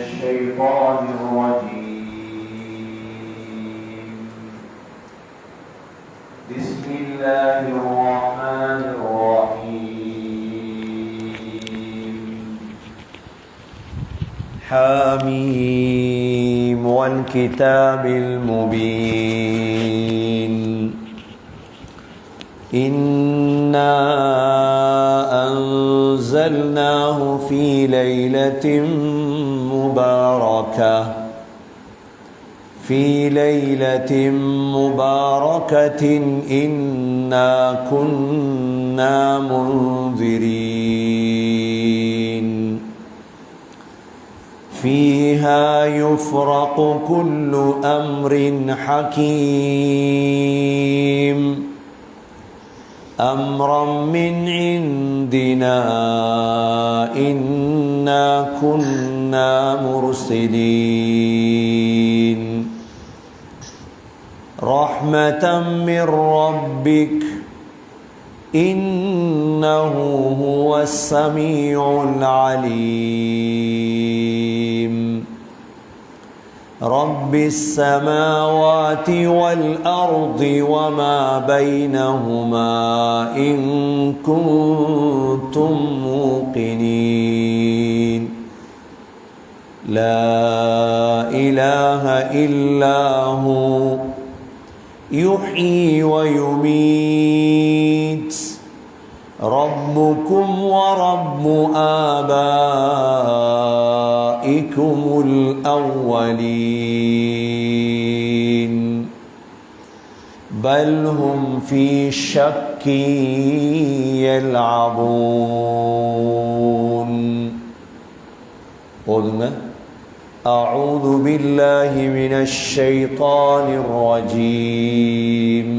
الشيطان الرجيم. بسم الله الرحمن الرحيم. حاميم والكتاب المبين. إنا أنزلناه في ليلة مباركة إنا كنا منذرين فيها يفرق كل أمر حكيم أمرا من عندنا إنا كنا مرسلين رحمة من ربك إنه هو السميع العليم رب السماوات والأرض وما بينهما إن كنتم موقنين لا إله إلا هو يحيي ويميت ربكم ورب آبائكم الأولين بل هم في شك يلعبون. أعوذ بالله من الشيطان الرجيم.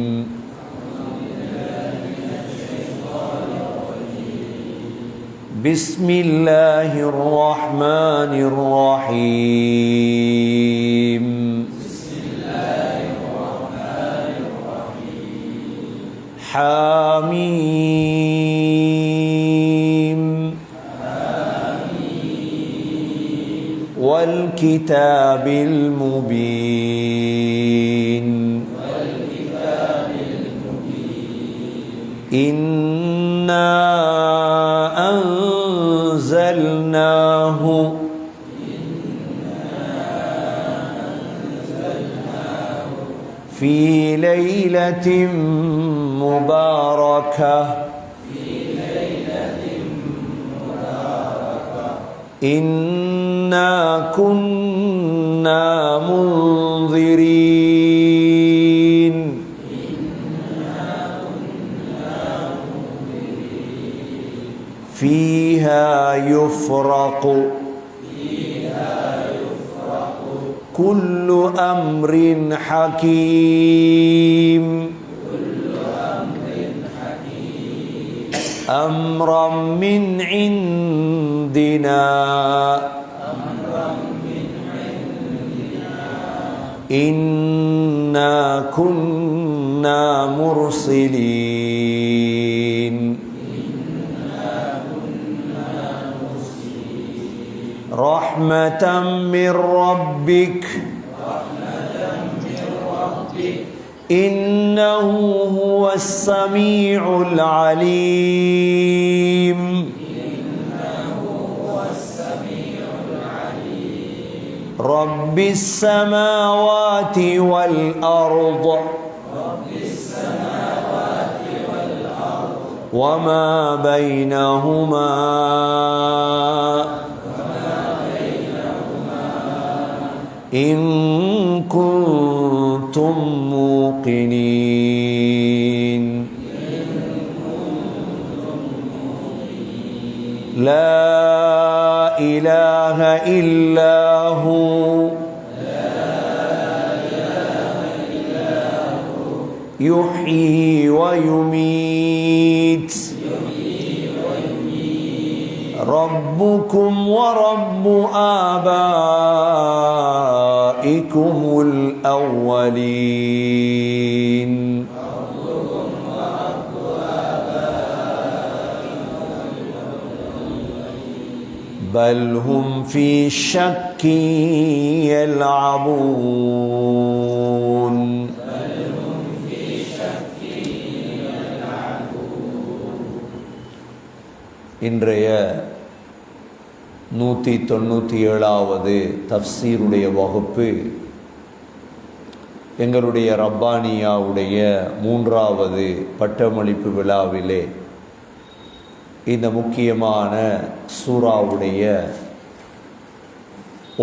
بسم الله الرحمن الرحيم. حاميم والكتاب المبين. إنا أنزلناه في ليلة مباركة إنا كنا منذرين فيها يفرق كل أمر حكيم أمرا من عندنا إنا كنا مرسلين رحمة من ربك إنه هو السميع العليم رب السماوات والأرض وما بينهما إن كنتم موقنين لا إله إلا هو يحيي ويميت ربكم ورب آبائكم الأولين بل هم في شك يلعبون இன்றைய 197வது தஃப்சீருடைய வகுப்பு எங்களுடைய ரப்பானியாவுடைய 3வது பட்டமளிப்பு விழாவிலே இந்த முக்கியமான சூராவுடைய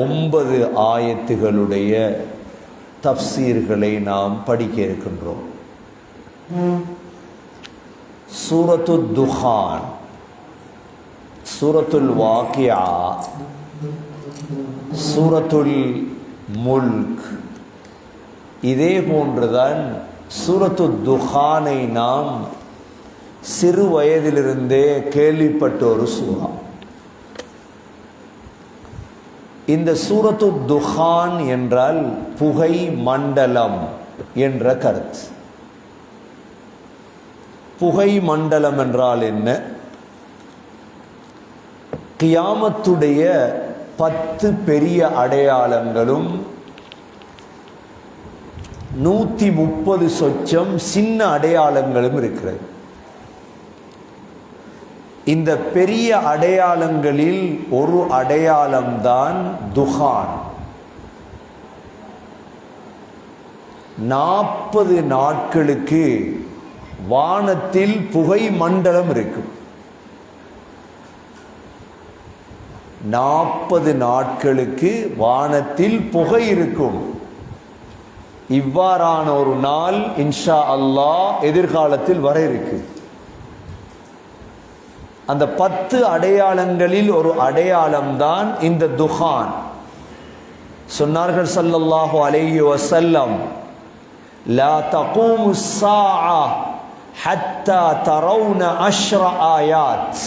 9 ஆயத்துகளுடைய தஃப்சீர்களை நாம் படிக்க இருக்கின்றோம். சூரத்துல் துஹான், சூரத்துல் வாக்கியா, சூரத்துல் முல்க், இதே போன்றுதான் சூரத்துல் துஹானை நாம் சிறு வயதிலிருந்தே கேள்விப்பட்ட ஒரு சூரா. இந்த சூரத்துல் துஹான் என்றால் புகை மண்டலம் என்ற கருத்து. புகை மண்டலம் என்றால் என்ன? கியாமத்துடைய 10 பெரிய அடையாளங்களும் 130 சொச்சம் சின்ன அடையாளங்களும் இருக்கிறது. இந்த பெரிய அடையாளங்களில் ஒரு அடையாளம்தான் துஹான். 40 நாட்களுக்கு வானத்தில் புகை மண்டலம் இருக்கும். 40 நாட்களுக்கு வானத்தில் புகை இருக்கும். இவ்வாறான ஒரு நாள் இன்ஷா அல்லாஹ் எதிர்காலத்தில் வர இருக்கு. அந்த 10 அடையாளங்களில் ஒரு அடையாளம்தான் இந்த துஹான். சொன்னார்கள் ஸல்லல்லாஹு அலைஹி வஸல்லம், லா தகூமு ஸாஅ ஹத்தா தரவுன 10 ஆயாத்.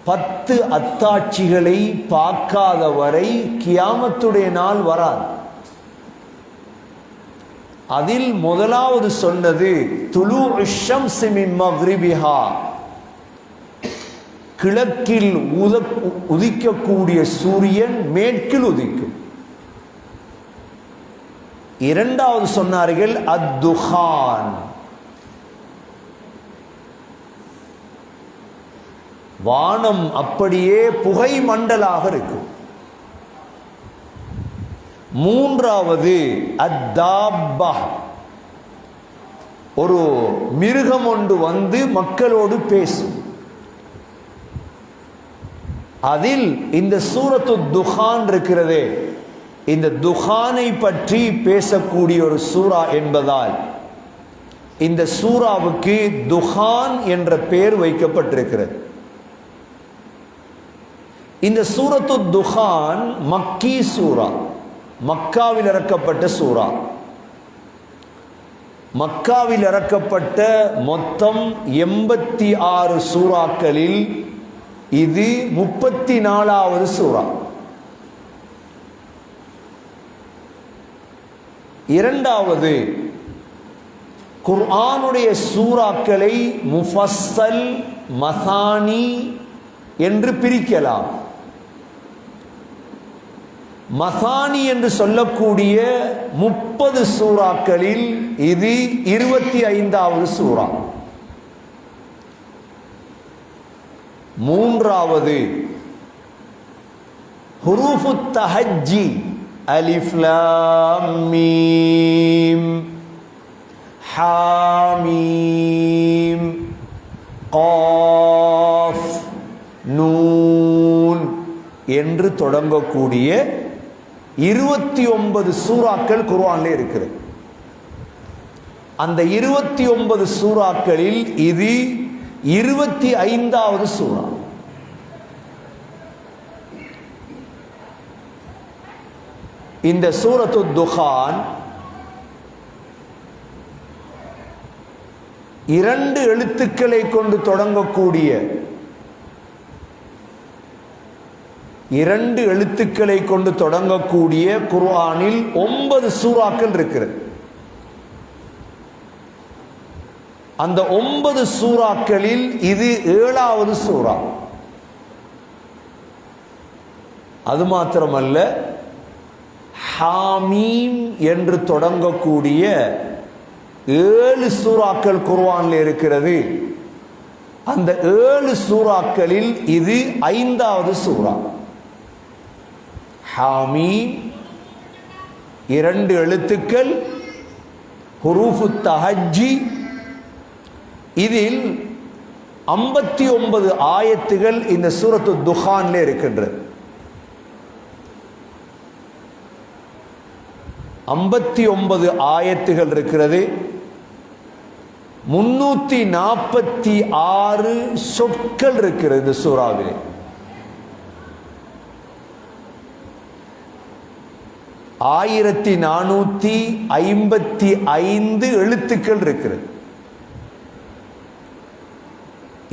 10 அத்தாட்சிகளை பார்க்காத வரை கியாமத்துடைய நாள் வராது. அதில் முதலாவது சொன்னது துலூஉ ஷம்ஸி மின் மக்ரிபிஹா, கிழக்கில் உதிக்கக்கூடிய சூரியன் மேற்கில் உதிக்கும். இரண்டாவது சொன்னார்கள் அத்துஹான், வானம் அப்படியே புகை மண்டலாக இருக்கும். மூன்றாவது அத்தாப்பா, ஒரு மிருகம் ஒன்று வந்து மக்களோடு பேசும். அதில் இந்த சூரத்து துஹான் இருக்கிறதே, இந்த துஹானை பற்றி பேசக்கூடிய ஒரு சூரா என்பதால் இந்த சூராவுக்கு துஹான் என்ற பெயர் வைக்கப்பட்டிருக்கிறது. இந்த சூரத்து துஹான் மக்கி சூரா, மக்காவில் இறக்கப்பட்ட சூரா. மக்காவில் இறக்கப்பட்ட மொத்தம் 86 சூறாக்களில் இது 34வது சூரா. இரண்டாவது, குர்ஆனுடைய சூறாக்களை முஃபஸ்ஸல், மசானி என்று பிரிக்கலாம். மசானி என்று சொல்லக்கூடிய 30 சூறாக்களில் இது 25வது சூரா. மூன்றாவது, ஹுரூஃபு தஹஜ்ஜி, அலிஃப் லாம் மீம் ஹாமீம் காஃப் நூன் என்று தொடங்கக்கூடிய 29 சூறாக்கள் குர்ஆனில் இருக்கிறது. அந்த 29 சூறாக்களில் இது 25வது சூரா. இந்த சூரத்து துஹான் 2 எழுத்துக்களை கொண்டு தொடங்கக்கூடிய 2 எழுத்துக்களை கொண்டு தொடங்கக்கூடிய குர்ஆனில் 9 சூறாக்கள் இருக்கிறது. அந்த 9 சூறாக்களில் இது 7வது சூரா. அது மாத்திரமல்ல, ஹாமீம் என்று தொடங்கக்கூடிய 7 சூறாக்கள் குர்ஆனில் இருக்கிறது. அந்த 7 சூறாக்களில் இது 5வது சூறா. ஹாமீம் 2 எழுத்துக்கள், ஹுரூஃபு தஹஜ்ஜி. இதில் 59 ஆயத்துகள் இந்த சூரத்து துஹான்ல இருக்கின்றது. 59 ஆயத்துகள் இருக்கிறது. 346 சொற்கள் இருக்கிறது இந்த சூறாவிலே. 1455 எழுத்துக்கள் இருக்கிறது.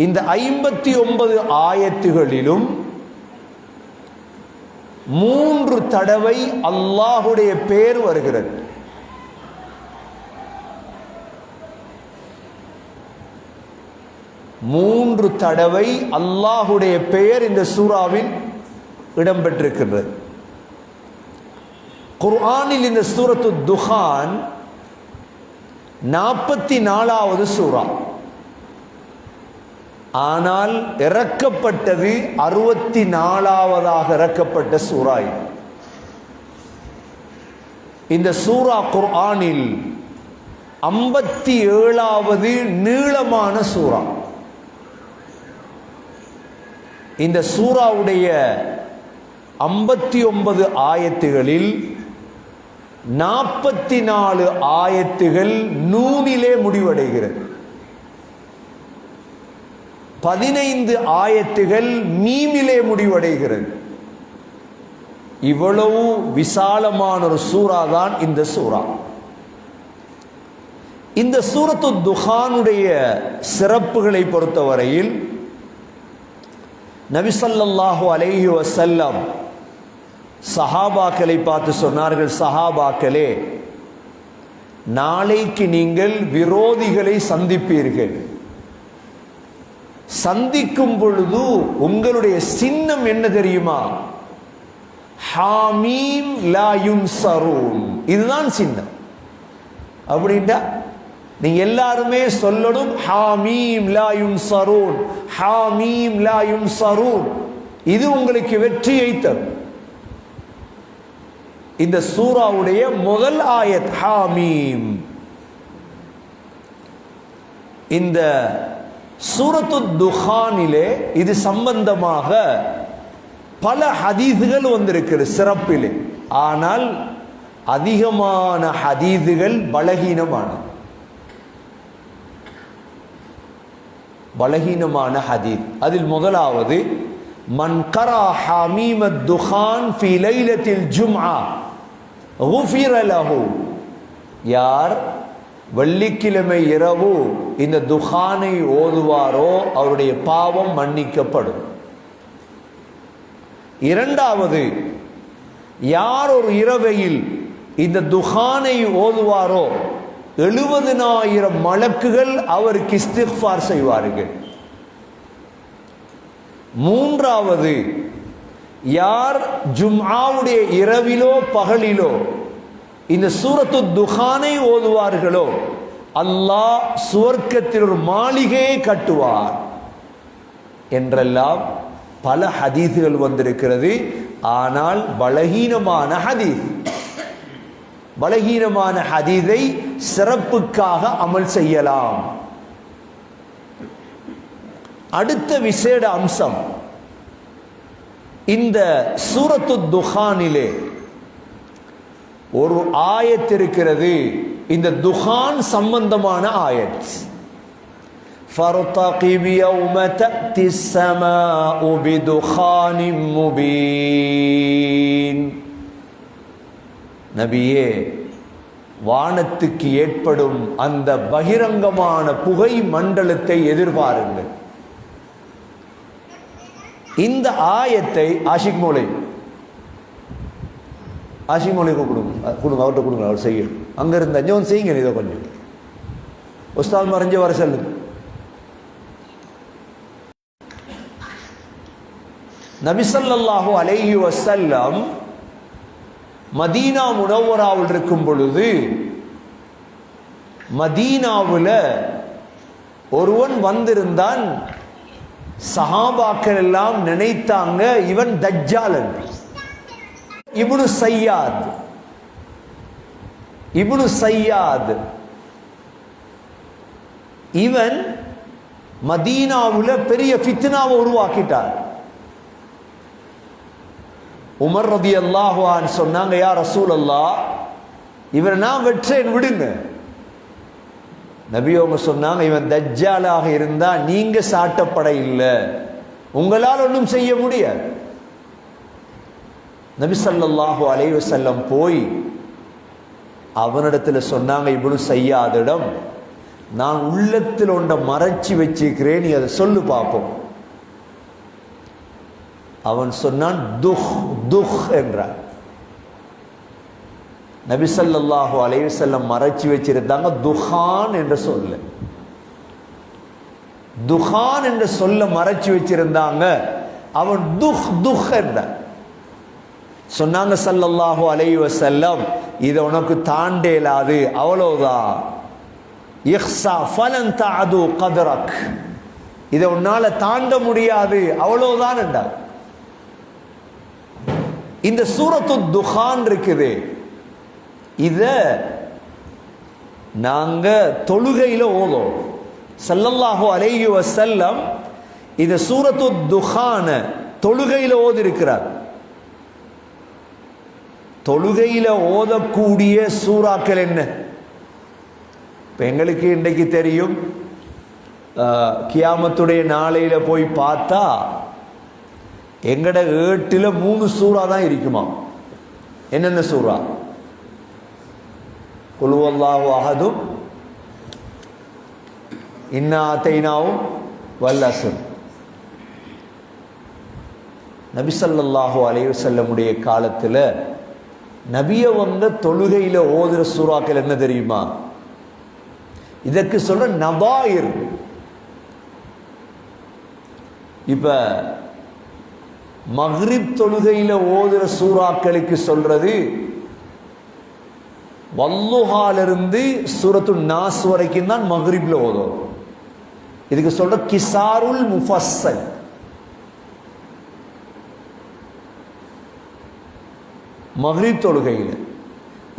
இந்த 59 ஆயத்துகளிலும் 3 தடவை அல்லாஹுடைய பெயர் வருகிறது. மூன்று தடவை அல்லாஹுடைய பெயர் இந்த சூறாவில் இடம்பெற்றிருக்கிறது. குர்ஆனில் இந்த சூரத்து துஹான் 44வது சூரா. ஆனால் இறக்கப்பட்டது 64வதாக இறக்கப்பட்ட சூரா. இந்த சூரா குர்ஆனில் 57வது நீளமான சூரா. இந்த சூராவுடைய 59 ஆயத்துகளில் 44 ஆயத்துகள் நூனிலே முடிவடைகிறது. 15 ஆயத்துகள் மீமிலே முடிவடைகிறது. இவ்வளவு விசாலமான ஒரு சூரா தான் இந்த சூரா. இந்த சூரத்து துஹானுடைய சிறப்புகளை பொறுத்தவரையில் நபி ஸல்லல்லாஹு அலைஹி வஸல்லம் சஹாபாக்களை பார்த்து சொன்னார்கள், சஹாபாக்களே, நாளைக்கு நீங்கள் விரோதிகளை சந்திப்பீர்கள். சந்திக்கும் பொழுது உங்களுடைய சின்னம் என்ன தெரியுமா? ஹாமீம் லா யுன்சரூன். இதுதான் சின்னம். அப்படின்ட்டா நீங்க எல்லாருமே சொல்லணும், ஹாமீம் லா யுன்சரூன், ஹாமீம் லா யுன்சரூன். இது உங்களுக்கு வெற்றியை தரும். இந்த சூராவுடைய முதல் ஆயத் ஹாமீம். இந்த சூரத்து துஹானிலே இது சம்பந்தமாக பல ஹதீதுகள் வந்திருக்கிறது சிறப்பிலே. ஆனால் அதிகமான ஹதீதுகள் பலகீனமான ஹதீத். அதில் முதலாவது, மன் கரா ஹமீம் துஹான் ஃபி லைலத்தில் ஜும்ஆ குஃபிர லஹு. யார் வெள்ளிக்கிழமை இரவு இந்த துஹானை ஓதுவாரோ அவருடைய பாவம் மன்னிக்கப்படும். இரண்டாவது, யார் ஒரு இரவையில் இந்த துஹானை ஓதுவாரோ 70,000 மலக்குகள் அவருக்கு இஸ்திக்ஃபார் செய்வார்கள். மூன்றாவது, யார் ஜும்ஆவுடைய இரவிலோ பகலிலோ இந்த சூரத்து துஹானை ஓதுவார்களோ அல்லாஹ் சுவர்க்கத்தில் ஒரு மாளிகையை கட்டுவார் என்றெல்லாம் பல ஹதீஸ்கள் வந்திருக்கிறது. ஆனால் பலகீனமான ஹதீஸை சிறப்புக்காக அமல் செய்யலாம். அடுத்த விசேட அம்சம், இந்த சூரத்து துஹானிலே ஒரு ஆயத் இருக்கிறது, இந்த துஹான் சம்பந்தமான ஆயத். فَارْتَقِبْ يَوْمَ تَأْتِي السَّمَاءُ بِدُخَانٍ مُبِينٍ. நபியே, வானத்துக்கு ஏற்படும் அந்த பகிரங்கமான புகை மண்டலத்தை எதிர்பாருங்கள். இந்த ஆயத்தை ஆஷிக் மௌலை கொடுங்க, அவர்கிட்ட கொடுங்க, அவர் செய்யணும். அங்க இருந்த அஞ்சவன் செய்யுங்க, இதை கொஞ்சம் உஸ்தாத் மறைஞ்ச வர சொல்லுங்க. நபி ஸல்லல்லாஹு அலைஹி வஸல்லம் மதீனா முனவ்வராவில் இருக்கும் பொழுது மதீனாவில் ஒருவன் வந்திருந்தான். சஹாபாக்கள் எல்லாம் நினைத்தாங்க இவன் தஜ்ஜால் என்று. இப்னு சய்யாத் இவன் மதீனாவுல பெரிய ஃபித்னாவை உருவாக்கிட்டார். உமர் ரலியல்லாஹு அன்ஹு சொன்னாங்க, யா ரசூலல்லாஹ், இவரை நான் வெற்றேன், விடுங்க. நபி அவங்க சொன்னாங்க, இவன் தஜ்ஜாலாக இருந்தா நீங்க சாட்டப்பட இல்லை, உங்களால் ஒன்றும் செய்ய முடியாது. நபி ஸல்லல்லாஹு அலைஹி வஸல்லம் போய் அவனிடத்துல சொன்னாங்க, இப்னு சய்யாதிடம், நான் உள்ளத்தில் ஒன்றை மறைச்சி வச்சிருக்கிறேன், நீ அதை சொல்லு பார்ப்போம். அவன் சொன்னான், துஹ் துஹ் என்றான். நபி ஸல்லல்லாஹு அலைஹி வஸல்லம் மறைச்சி வச்சிருந்தாங்க துஹான் என்ற சொல்ல. துஹான் என்ற சொல்ல மறைச்சி வச்சிருந்தாங்க. அவன் துஹ் துஹ் என்றான். சொன்னாங்க ஸல்லல்லாஹு அலைஹி வஸல்லம், இதை உனக்கு தாண்டேலாது, அவ்வளவுதான். இஹ்ஸா ஃபலன் தஅது கத்ரக், இதை உன்னால தாண்ட முடியாது, அவ்வளவுதான் என்றார். இந்த சூரத்து துஹான் இருக்குது, இத நாங்க தொழுகையில ஓதும். ஸல்லல்லாஹு அலைஹி வஸல்லம் இந்த சூரத்து துஹான தொழுகையில ஓதி இருக்கிறார். தொழுகையில ஓதக்கூடிய சூறாக்கள் என்ன? இப்ப எங்களுக்கு இன்றைக்கு தெரியும், கியாமத்துடைய நாளையில போய் பார்த்தா எங்கட 8ல் 3 சூறா தான் இருக்குமா. என்னென்ன சூறா? குல் ஹுவல்லாஹு அஹதும், இன்னா ஆதைனாவும், வல் அஸ்ர். நபி ஸல்லல்லாஹு அலைஹி வஸல்லமுடைய காலத்துல நபிய வந்த தொழுகையில ஓதுற சூறாக்கள் என்ன தெரியுமா? இதற்கு சொல்ற நபாயிர். இப்ப மக்ரிப் தொழுகையில ஓதுற சூறாக்களுக்கு சொல்றது வல்லுஹாலிருந்து சூரத்து நாஸ் வரைக்கும் தான் மக்ரிப்ல ஓதும். இதுக்கு சொல்ற கிசாருல் முஃபஸ்ஸல். மக்ரிப் தொழுகையில.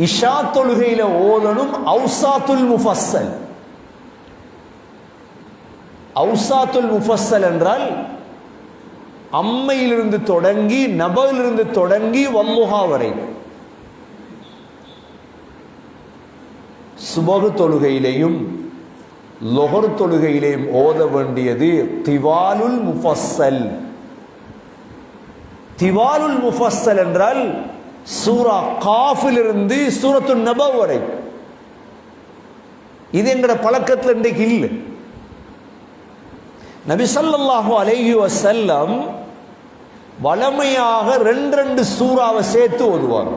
இஷா தொழுகையில ஓதணும் அவுசாத்துல் முஃபஸ்ஸல். அவுசாத்துல் முஃபஸ்ஸல் என்றால் அம்மையிலிருந்து தொடங்கி நபையிலிருந்து தொடங்கி வல்லுஹா வரை. சுபஹ் தொழுகையிலேயும் லொஹர் தொழுகையிலேயும் ஓத வேண்டியது திவாலுல் முஃபஸ்ஸல். திவாலுல் முஃபஸ்ஸல் என்றால் சூரா காஃபிலிருந்து சூரத்து நபா வரை. இது எங்கட பழக்கத்தில் இன்றைக்கு இல்லை. நபி ஸல்லல்லாஹு அலைஹி வஸல்லம் வளமையாக 2 சூறாவை சேர்த்து ஓதுவாங்க.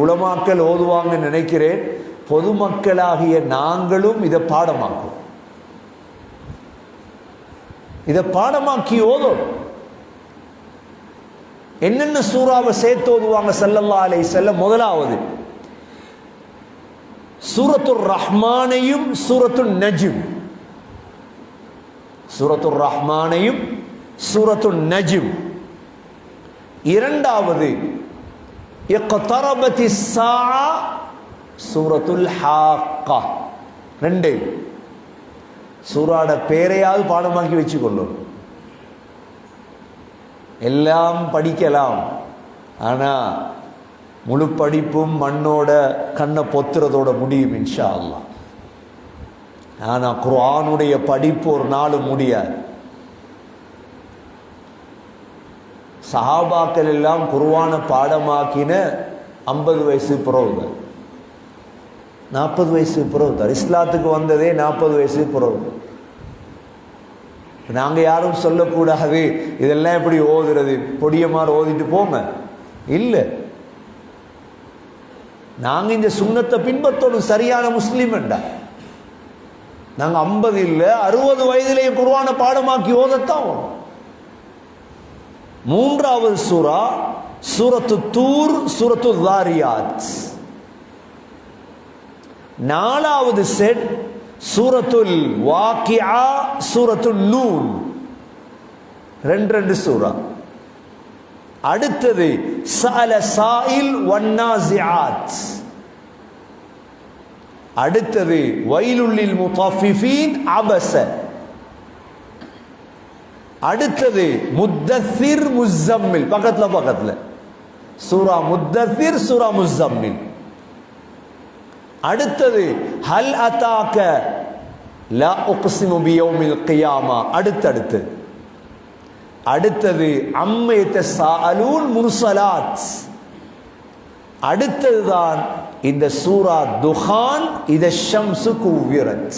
உலமாக்கள் ஓதுவாங்க நினைக்கிறேன். பொதுமக்களாகிய நாங்களும் இதை பாடமாக்கும். இதை பாடமாக்கி ஓதும். என்னென்ன சூறாவை சேர்த்து ஓதுவாங்க ஸல்லல்லாஹு அலைஹி வஸல்லம்? முதலாவது சூரத்துர் ரஹ்மானையும் சூரத்துன் நஜ்ம். சூரத்துர் ரஹ்மானையும் சூரத்துன் நஜ்ம். இரண்டாவது இக்தரபத்திஸ் ஸாஅ சூரத்துல் ஹாக்கா. 2 சூராட பேரையாவது பாடமாக்கி வச்சுக்கொள்ளும். எல்லாம் படிக்கலாம், ஆனா முழு படிப்பும் மண்ணோட கண்ணை பொத்துறதோட முடியும் இன்ஷா அல்லாஹ். ஆனா குர்ஆனுடைய படிப்பு ஒரு நாளும் முடியாது. சஹாபாக்கள் எல்லாம் குர்ஆனை பாடமாக்கின 50 வயசு பிறகு, 40 வயசு பிறகு. இஸ்லாத்துக்கு வந்ததே 40 வயசு பிறகு. நாங்க யாரும் சொல்லக்கூடாது இதெல்லாம் எப்படி ஓதுறது, பொடியமாறு ஓதிட்டு போங்க. இல்லை, நாங்க இந்த சுன்னத்தை பின்பற்றணும். சரியான முஸ்லீம் என்றா நாங்க 50 இல்லை 60 வயதிலேயே குர்ஆனை பாடமாக்கி ஓதத்தான். மூன்றாவது சூரா சூரத்து தூர், சூரத்து தாரியாத். நாலாவது செட் சூரத்துல் வாக்கியா, சூரத்துல் நூன். ரெண்டு சூரா. அடுத்தது சஅல சாயில் வன்னாசிஆத். அடுத்தது வைலுல் முத்தஃபிஃபீன், அபஸ. அடுத்தது முத்தஸிர், முஸம்மில். பக்கத்துல சூரா முத்தஸிர், சூரா முஸம்மில். அடுத்தது ஹல் அதாக லா உக்ஸிமு பியௌமில் கியாமா. அடுத்தது அம்ம யதஸாஅலூன், முர்ஸலாத். அடுத்ததுதான் இந்த சூரா துஹான், இத ஷம்சு குவ்விரத்.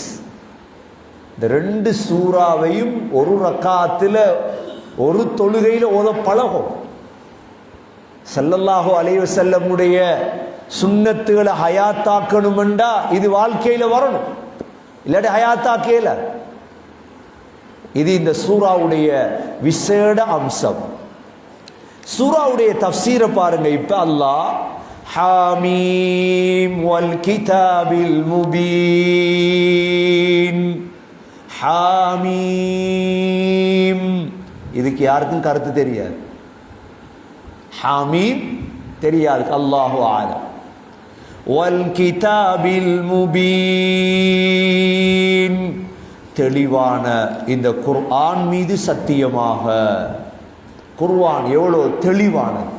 இந்த ரெண்டு சூறாவையும் ஒரு ரக்காத்துல ஒரு தொழுகையில ஓத பழகும். ஸல்லல்லாஹு அலைஹி வஸல்லமுடைய சுன்னத்துகளை ஹயாத்தாக்கணும்டா இது வாழ்க்கையில வரணும், இல்லாட்டி ஹயாத்தாக்கேல. இது இந்த சூராவுடைய விசேட அம்சம். சூராவுடைய தஃப்சீரை பாருங்க. இப்ப அல்லாஹ் ஹாமீம் வல் கிதாபில் முபீன், ஹாமீம். இதுக்கு யாருக்கும் கருத்து தெரியாது. ஹாமீம் தெரியாது, அல்லாஹு ஆலம். வல் கிதாபில் முபீன், தெளிவான இந்த குர்ஆன் மீது சத்தியமாக. குர்ஆன் எவ்வளவு தெளிவானது,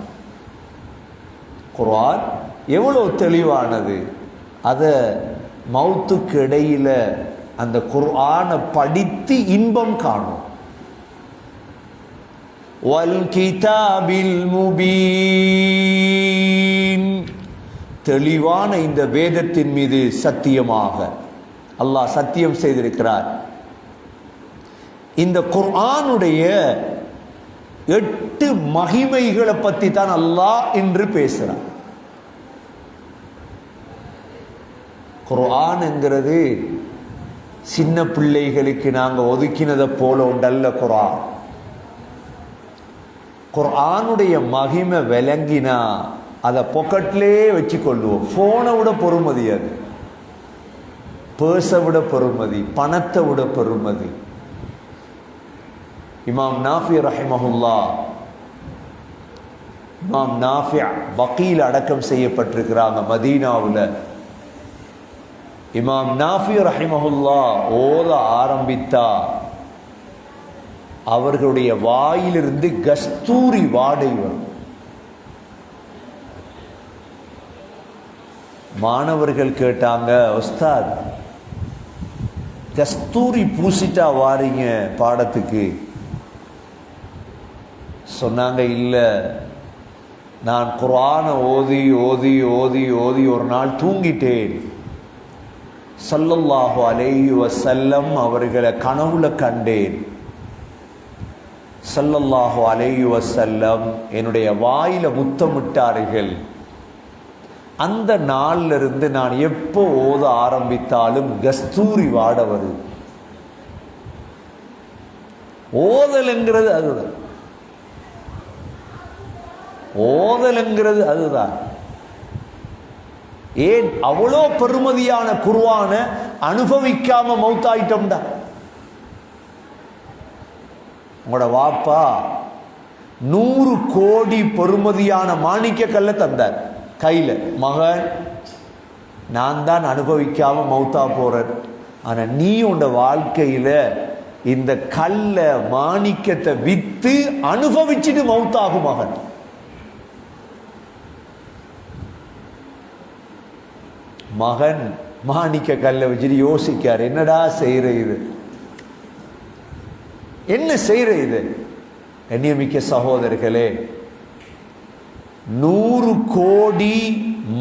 குர்ஆன் எவ்வளவு தெளிவானது. அதை மௌத்துக்கு இடையில அந்த குர்ஆனை படித்து இன்பம் காணும். வல் கிதாபில் முபீன், தெளிவான இந்த வேதத்தின் மீது சத்தியமாக அல்லாஹ் சத்தியம் செய்திருக்கிறார். இந்த குர்ஆனுடைய 8 மகிமைகளை பற்றி தான் அல்லாஹ் இன்று பேசுறார். குர்ஆன் என்கிறது சின்ன பிள்ளைகளுக்கு நாங்கள் ஒதுக்கினதை போல உண்டல்ல. குர்ஆனுடைய மகிமை விளங்கினா அதை பொக்கெட்லே வச்சு கொள்ளுவோம். போனை விட பொறுமதி, அது பேர்ஸை விட பொறுமதி, பணத்தை விட பொறுமதி. இமாம் நாஃபி ரஹிமஹுல்லா, இமாம் நாஃபி பகீல் அடக்கம் செய்யப்பட்டிருக்கிறாங்க மதீனாவில். இமாம் நாஃபி ரஹிமஹுல்லா ஓத ஆரம்பித்தா அவர்களுடைய வாயிலிருந்து கஸ்தூரி வாடை வரும். மாணவர்கள் கேட்டாங்க, உஸ்தாத் கஸ்தூரி பூசிட்டா வாரீங்க பாடத்துக்கு? சொன்னாங்க, இல்லை, நான் குர்ஆனை ஓதி ஓதி ஓதி ஓதி ஒரு நாள் தூங்கிட்டேன். ஸல்லல்லாஹு அலைஹி வஸல்லம் அவர்களை கனவுல கண்டேன். ஸல்லல்லாஹு அலைஹி வஸல்லம் என்னுடைய வாயில முத்தமிட்டார்கள். அந்த நாள்ல இருந்து நான் எப்போ ஓத ஆரம்பித்தாலும் கஸ்தூரி வாட வருது. ஓதலுங்கிறது அதுதான், ஓதலுங்கிறது அதுதான். ஏன் அவ்வளோ பெருமதியான குர்ஆன அனுபவிக்காம மௌத்தாயிட்டோம்டா. உங்களோட வாப்பா 100 கோடி பெருமதியான மாணிக்க கல்ல தந்தார் கையில. மகன், நான் தான் அனுபவிக்காம மௌத்தா போறேன், ஆனா நீ உண்ட வாழ்க்கையில இந்த கல்ல மாணிக்கத்தை வித்து அனுபவிச்சுட்டு மௌத்தாகும் மகன். மகன் மாணிக்க கல்ல வச்சுட்டு யோசிக்கார், என்னடா செய்யற இது, என்ன செய்யற இது? கண்ணியமிக்க சகோதரர்களே, 100 கோடி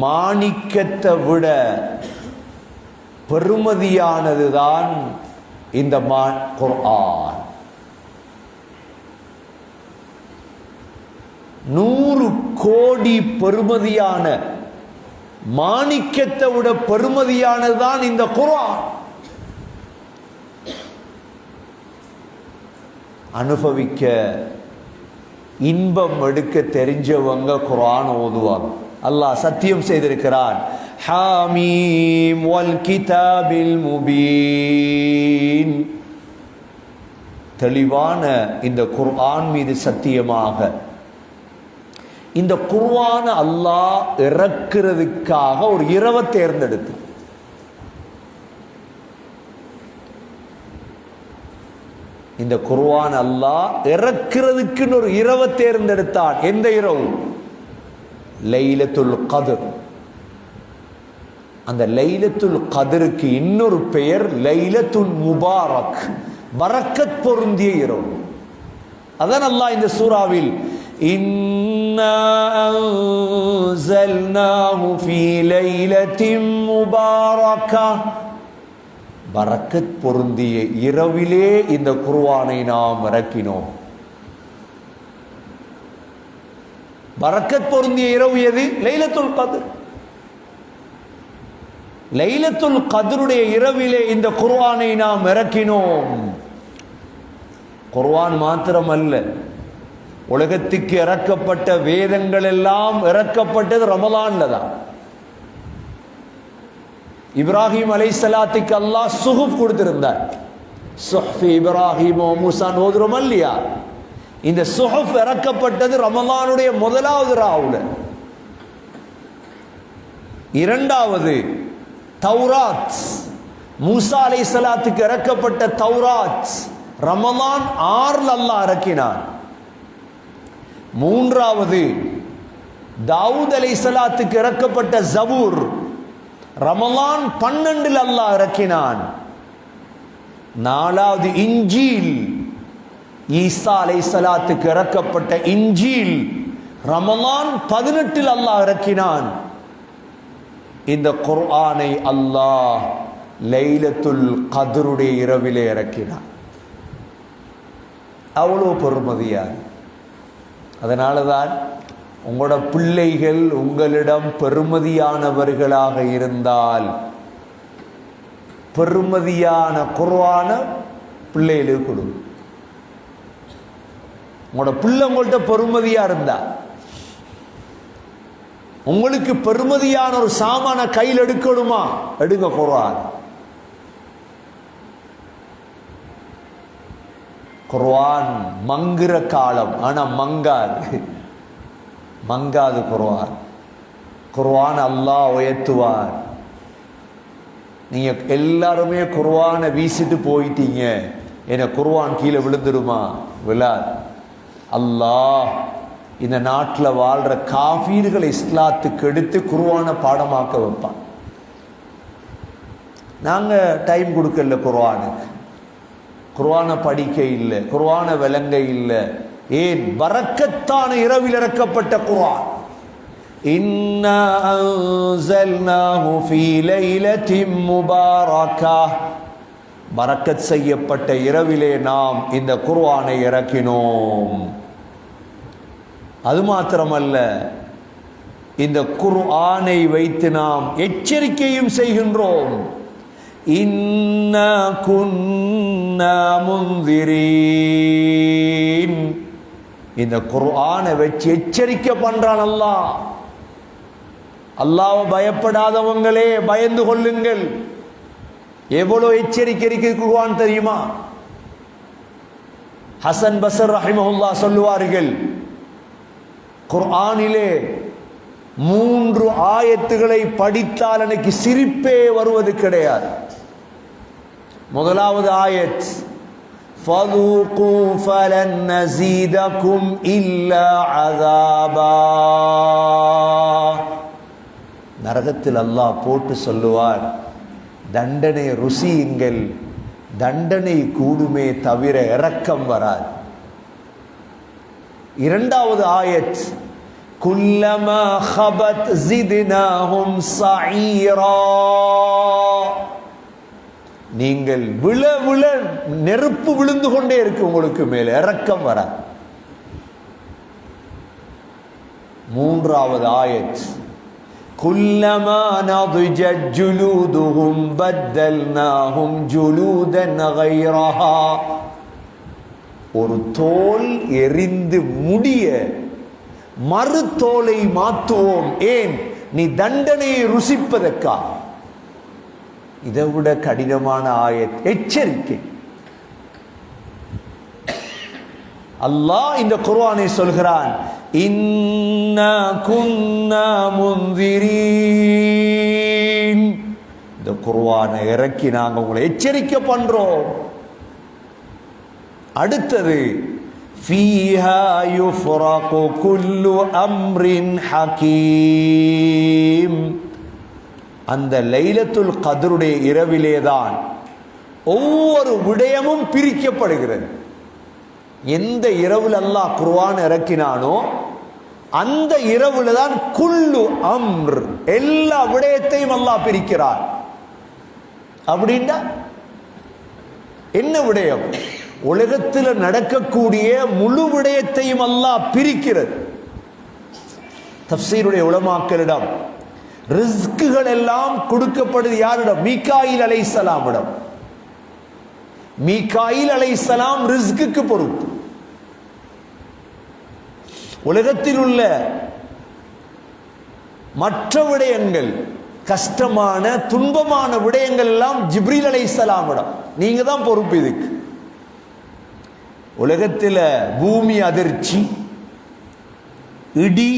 மாணிக்கத்தை விட பெருமதியானதுதான் இந்த குர்ஆன். 100 கோடி பெருமதியான மாணிக்கத்தை விட பெருமதியானதுதான் இந்த குர்ஆன். அனுபவிக்க இன்பம் எடுக்க தெரிஞ்சவங்க குர்ஆன் ஓதுவாங்க. அல்லாஹ் சத்தியம் செய்திருக்கிறான், ஹாமீம் வல் கிதாபில் முபீன். தெளிவான இந்த குர்ஆன் மீது சத்தியமாக, இந்த குர்ஆன் அல்லாஹ் இறக்கிறதுக்காக ஒரு இரவை தேர்ந்தெடுத்து, இந்த குர்ஆன் அல்லாஹ் இறக்கிறதுக்குன்னு ஒரு இரவை தேர்ந்தெடுத்தான். எந்த இரவு? லைலத்துல் கத்ர். அந்த லைலத்துல் கத்ருக்கு இன்னொரு பெயர் லைலத்துல் முபாரக், பரக்கத் பொருந்திய இரவு. அதான் அல்லாஹ் இந்த சூராவில் இன்னா அன்ஸல்நாஹு ஃபீ லைலத்தின் முபாரக்கா, பரக்கத் பொருந்திய இரவிலே இந்த குர்ஆனை நாம் இறக்கினோம். பரக்கத் பொருந்திய இரவு எது? லைலத்துல் கத்ர். லைலத்துல் கத்ருடைய இரவிலே இந்த குர்ஆனை நாம் இறக்கினோம். குர்ஆன் மாத்திரமல்ல, உலகத்துக்கு இறக்கப்பட்ட வேதங்கள் எல்லாம் இறக்கப்பட்டது ரமலான்ல தான். இப்ராஹிம் அலைஹிஸ்ஸலாத்துக்கு அல்லாஹ் சுஹுஃப் கொடுத்திருந்தார். சுஹ்ஃப் இப்ராஹிம் வ மூஸா ஓதுறோம் இல்லையா? இந்த சுஹுஃப் இறக்கப்பட்டது ரமலானுடைய முதலாவது ராவுல. இரண்டாவது தௌராத், மூஸா அலைஹிஸ்ஸலாத்துக்கு இறக்கப்பட்ட தௌராத் ரமலான் 6 அல்லாஹ் இறக்கினான். மூன்றாவது தாவூத் அலைஹிஸ்ஸலாத்துக்கு இறக்கப்பட்ட ஜபூர் ரமலான் 12 அல்லாஹ் இறக்கினான். நாலாவது இன்ஜீல், ஈசா அலைஹிஸ்ஸலாத்துக்கு இறக்கப்பட்ட இன்ஜீல் ரமலான் 18 அல்லாஹ் இறக்கினான். இந்த குர்ஆனை அல்லாஹ் லைலத்துல் கத்ருடைய இரவிலே இறக்கினான். அவ்வளோ பெருமதியாக. அதனாலதான் உங்களோட பிள்ளைகள் உங்களிடம் பெருமதியானவர்களாக இருந்தால் பெருமதியான குர்ஆன பிள்ளைகளுக்கு கொடு. உங்களோட பிள்ளை உங்கள்கிட்ட பெருமதியா இருந்தா, உங்களுக்கு பெருமதியான ஒரு சாமான கையில் எடுக்கணுமா, எடுங்க குர்ஆன். குர்ஆன் மங்குற காலம், ஆனா மங்காது குர்ஆன். குர்ஆன் அல்லாஹ் உயர்த்துவார். நீங்க எல்லாருமே குர்ஆனை வீசிட்டு போயிட்டீங்க, என்ன குர்ஆன் கீழே விழுந்துடுமா? விழாது. அல்லாஹ் இந்த நாட்டில் வாழ்ற காஃபீர்களை இஸ்லாத்துக்கு எடுத்து குர்ஆனை பாடமாக்க வைப்பான். நாங்க டைம் கொடுக்கல குர்ஆனுக்கு, குர்ஆனை படிக்க இல்லை, குர்ஆனை விளங்க இல்லை. ஏன்? பரக்கத்தான இரவில் இறக்கப்பட்ட குர்ஆன். இன்னா அன்ஸல்நாஹு ஃபீ லைலத்தின் முபாரக்கா, பரக்கத் செய்யப்பட்ட இரவிலே நாம் இந்த குர்ஆனை இறக்கினோம். அது மாத்திரமல்ல, இந்த குர்ஆனை வைத்து நாம் எச்சரிக்கையும் செய்கின்றோம். இன்னா குன்னா முன்திரீன், இந்த குர்ஆனை வச்சு எச்சரிக்கை பண்றான் அல்லாஹ். அல்லாஹ்வை பயப்படாதவங்களே பயந்து கொள்ளுங்கள். எவ்வளவு எச்சரிக்கை இருக்கு குர்ஆன் தெரியுமா? ஹசன் பஸ்ர் ரஹிமஹுல்லாஹ் சொல்லுவார்கள், குர்ஆனிலே 3 ஆயத்துகளை படித்தால் எனக்கு சிரிப்பே வருவது கிடையாது. முதலாவது ஆயத், ஃபதூகு ஃபலன் நஸீதகும் இல்லா அஸாபா. நரகத்தில் அல்லாஹ் போட்டு சொல்லுவார், தண்டனை ருசியுங்கள், தண்டனை கூடுமே தவிர இரக்கம் வராது. இரண்டாவது ஆயத், குல்லமா ஹபத் ஜித்னாஹும் ஸஈரா. நீங்கள் விழ விழ நெருப்பு விழுந்து கொண்டே இருக்கு உங்களுக்கு மேல, இரக்கம் வராது. மூன்றாவது ஆயத், குல்லமா நضجت ஜுலூதுஹும் பத்தல்நாஹும் ஜுலூதன் غيرها. ஒரு தோல் எரிந்து முடிய மறு தோலை மாற்றுவோம். ஏன்? நீ தண்டனையை ருசிப்பதற்கா. இதை விட கடினமான ஆயத், எச்சரிக்கை. அல்லாஹ் இந்த குர்ஆனை சொல்கிறான், இன்னா குன்னா முன்திரீன். இந்த குர்ஆனை இறக்கி நாங்கள் உங்களை எச்சரிக்கை பண்றோம். அடுத்தது, ஃபீஹா யுஃப்ரகு குல்லு அம்ரின் ஹகீம். அந்த லைலத்துல் கத்ருடைய இரவிலேதான் ஒவ்வொரு விடயமும் பிரிக்கப்படுகிறது. எந்த இரவுல அல்லாஹ் குர்ஆன் இறக்கினானோ அந்த இரவுல தான் குல்லு அம்ர், எல்லா விடயத்தையும் அல்லாஹ் பிரிக்கிறார். அப்படின்னா என்ன விடயம்? உலகத்தில் நடக்கக்கூடிய முழு விடயத்தையும் அல்லாஹ் பிரிக்கிறது. தஃப்சீருடைய உலமாக்களிடம் ரிஸ்குகள் எல்லாம் கொடுக்கப்படுது யாரிடம்? மீகாயில் அலைஹிஸ்ஸலாமிடம். மீகாயில் அலைஹிஸ்ஸலாம் ரிஸ்குக்கு பொறுப்பு. உலகத்தில் உள்ள மற்ற விடயங்கள், கஷ்டமான துன்பமான விடயங்கள் எல்லாம் ஜிப்ரீல் அலைஹிஸ்ஸலாமிடம். நீங்க தான் பொறுப்பு இதுக்கு. உலகத்தில் பூமி அதிர்ச்சி, இடி,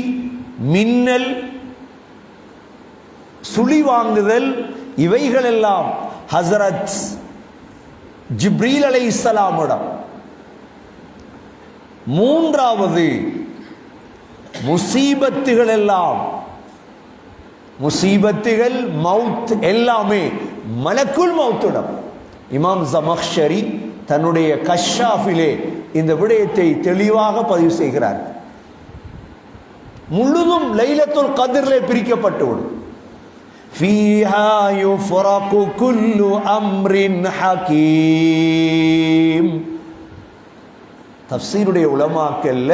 மின்னல், சுழி வாங்குதல், இவைகளெல்லாம் ஹஸரத் ஜிப்ரீல் அலைஹிஸ்ஸலாமிடம். மூன்றாவது, முசீபத்துகள் எல்லாம், முசீபத்துகள், மவுத் எல்லாமே மலக்குல் மவுத்திடம். இமாம் ஸமக்ஷரி தன்னுடைய கஷ்ஷாஃபிலே இந்த விடயத்தை தெளிவாக பதிவு செய்கிறார். முழுதும் லைலத்துல் கத்ரிலே பிரிக்கப்பட்டுவிடும். ஃபீஹா யுஃப்ரகு குல்லு அம்ரின் ஹகீம். தஃப்சீருடைய உலமாக்கல்ல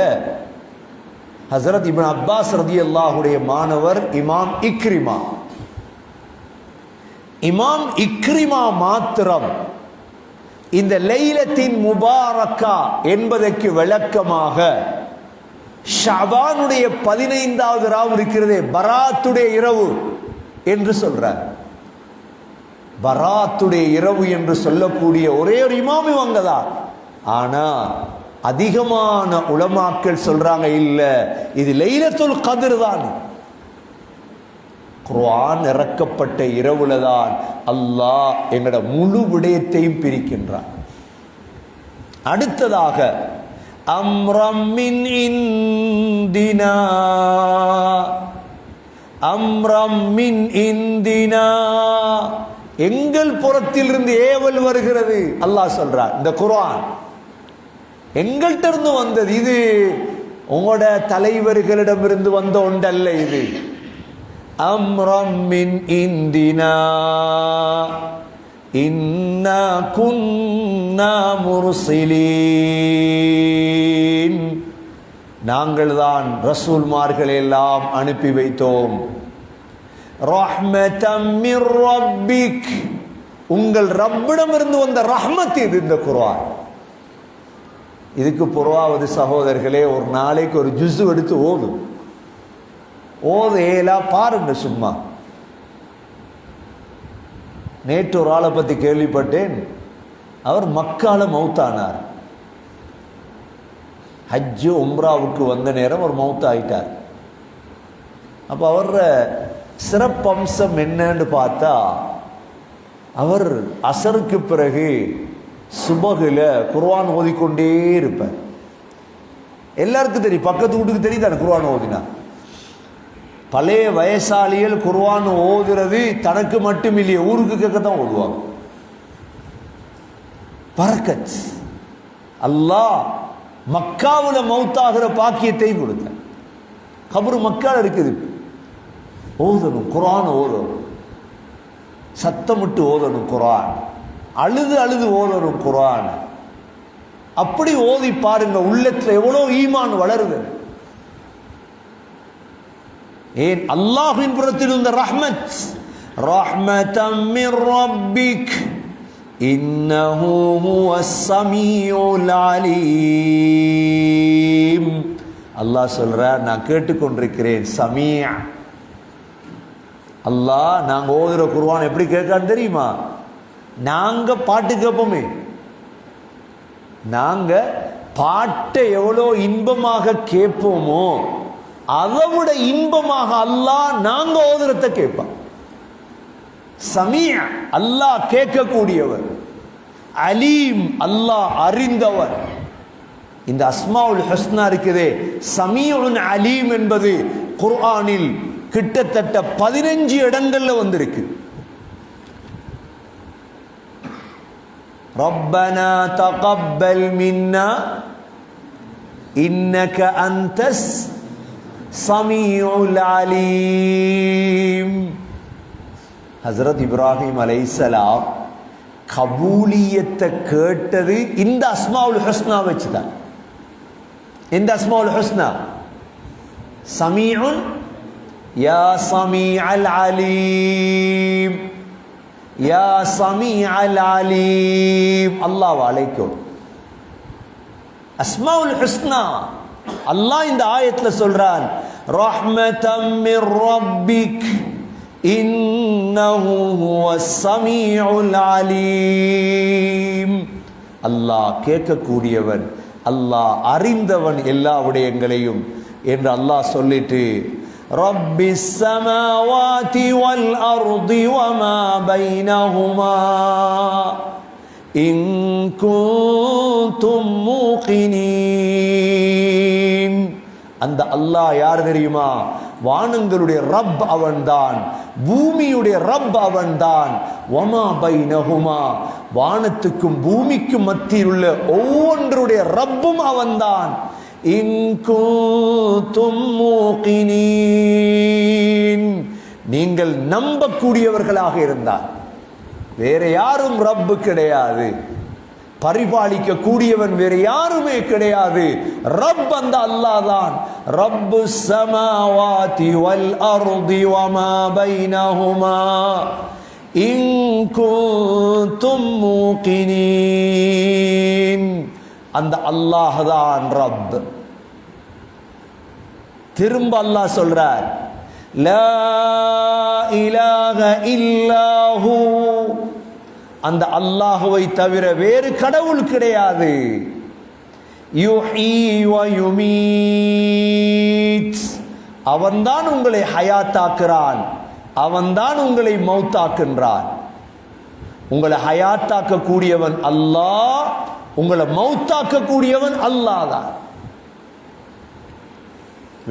ஹஸரத் இப்னு அப்பாஸ் ரலியல்லாஹுடைய மாணவர் இமாம் இக்ரிமா. இமாம் இக்ரிமா மாத்திரம் இந்த லைலத்தின் முபாரக்கா என்பதற்கு விளக்கமாக ஷஅபானுடைய 15வது ராவு இருக்கிறதே, பராத்துடைய இரவு என்று சொல்றார். பராத்துடைய இரவு என்று சொல்லக்கூடிய ஒரே ஒரு இமாம் இவங்க தான். ஆனா அதிகமான உலமாக்கள் சொல்றாங்க, இல்ல, இது லைலத்துல் கத்ர் தான். குர்ஆன் இறக்கப்பட்ட இரவுல தான் அல்லாஹ் எங்கட முழு விடயத்தையும் பிரிக்கின்றான். அடுத்ததாக, அம்ரம் மின் இந்தினா, அம்ரம் மின் இந்தினா, எங்கள் புறத்திலிருந்து ஏவல் வருகிறது அல்லாஹ் சொல்றான். இந்த குர்ஆன் எங்கள்கிட்ட இருந்து வந்தது, இது உங்களோட தலைவர்களிடமிருந்து வந்த ஒன்றல்ல. இது அம்ரம் மின் இந்தினா இன்னா குன்னா முர்சிலீன். நாங்கள் தான் ரசூல்மார்களை எல்லாம் அனுப்பி வைத்தோம். ரஹ்மத்தம் மிர் ரப்பிக், உங்கள் ரப்பிடமிருந்து வந்த ரஹ்மத் இது இந்த குர்ஆன். இதுக்கு புறவாவது சகோதரர்களே, ஒரு நாளைக்கு ஒரு ஜுஸ் எடுத்து ஓதும். ஓதேலா பாருங்க சும்மா. நேற்று ஒரு ஆளை பற்றி கேள்விப்பட்டேன். அவர் மக்கால மௌத்தானார். ஹஜ்ஜு உம்ராவுக்கு வந்த நேரம் ஒரு மௌத் ஆயிட்டார். அப்போ அவர் சிறப்பம்சம் என்னன்னு பார்த்தா, அவர் அசருக்கு பிறகு சுபகுல குர்ஆன் ஓதிக்கொண்டே இருப்பார். எல்லாருக்கும் தெரியும், பக்கத்து வீட்டுக்கு தெரியும் தானே குர்ஆன் ஓதினா. பழைய வயசாளிகள் குர்ஆன் ஓதுறது தனக்கு மட்டும் இல்லையே, ஊருக்கு கேட்க தான் ஓதுவாங்க. பரக்கத். அல்லாஹ் மக்காவுல மௌத்தாகிற பாக்கியத்தை கொடுத்த. கபரு மக்கால இருக்குது. ஓதணும் குர்ஆன், ஓதணும், சத்தமிட்டு ஓதணும் குர்ஆன், அழுது அழுது ஓதணும் குர்ஆன். அப்படி ஓதி பாருங்க, உள்ளத்துல எவ்வளவு ஈமான் வளருது. ஏன்? அல்லாஹ்வின் புறத்தில் இருந்த ரஹ்மத். ரஹ்மத்தம் மிர் ரப்பிக் இன்னஹு ஹுவஸ் ஸமீஉல் அலீம். அல்லாஹ் சொல்றார், நான் கேட்டுக்கொண்டிருக்கிறேன். சமீ. அல்லாஹ் நாங்க ஓதுற குர்ஆன் எப்படி கேட்கான்னு தெரியுமா? நாங்க பாட்டு கேட்போமே, நாங்க பாட்டை எவ்வளோ இன்பமாக கேட்போமோ அதை விட இன்பமாக அல்லாஹ் நாங்க ஓதுறத கேட்பான். சமீ, அல்லாஹ் கேட்கக்கூடியவர். அலீம், அல்லாஹ் அறிந்தவர். இந்த அஸ்மாவுல் ஹுஸ்னா இருக்குதே, சமீஉன் அலீம் என்பது குர்ஆனில் கிட்டத்தட்ட 15 இடங்கள்ல வந்திருக்கு. ரப்பனா தகப்பல் மின்னா இன்னக அன்தஸ் சமீஉல் அலீம். ஹஸ்ரத் இப்ராஹிம் அலைஹிஸ்ஸலாம் கபூலியத்தை கேட்டது இந்த அஸ்மாவுல் ஹுஸ்னா வச்சுதான். இந்த அஸ்மாவுல் ஹுஸ்னா சமீஉன் யா சமீஅல் அலீம், யா சமீஅல் அலீம். அல்லாஹ் அழைக்கும் அஸ்மாவுல் ஹுஸ்னா. அல்லாஹ் இந்த ஆயத்துல சொல்றான், ரஹ்மதம் மிர் ரப்பிக் இன்னஹு ஹுவஸ் ஸமீஉல் அலீம். அல்லாஹ் கேட்கக்கூடியவன், அல்லாஹ் அறிந்தவன் எல்லா விடயங்களையும் என்று அல்லாஹ் சொல்லிட்டு, ரப்பிஸ் ஸமாவாதி வல் அர்தி வமா பைனஹுமா இன் குன்தும் மூகினீன். அந்த அல்லாஹ் யார் தெரியுமா? வானங்களுடைய ரப் அவன்தான், பூமியுடைய ரப் அவன்தான். வமா பைனஹுமா, வானத்துக்கும் பூமிக்கும் மத்தியில் உள்ள ஒவ்வொன்றுடைய ரப்பும் அவன்தான். இன் குன்தும் மூகினீன், நீங்கள் நம்பக்கூடியவர்களாக இருந்தால். வேற யாரும் ரப்பு கிடையாது, பரிபாலிக்க கூடியவன் வேற யாருமே கிடையாது. ரப் அந்த அல்லாஹ் தான். ரப்புஸ் ஸமாவாதி வல் அர்தி வமா பைனஹுமா இன் குன்தும் மூகினீன். அந்த அல்லாஹ் தான் ரப். திரும்ப அல்லாஹ் சொல்றார், லா இலாஹ இல்லாஹு, அந்த அல்லாஹுவை தவிர வேறு கடவுள் கிடையாது. யுஹ்யீ வ யுமீத், அவன்தான் உங்களை ஹயாத்தாக்குறான், அவன்தான் உங்களை மௌத்தாக்குன்றான். உங்களை ஹயாத்தாக்க கூடியவன் அல்லாஹ், உங்களை மௌத்தாக்க கூடியவன் அல்லாஹ் தான்,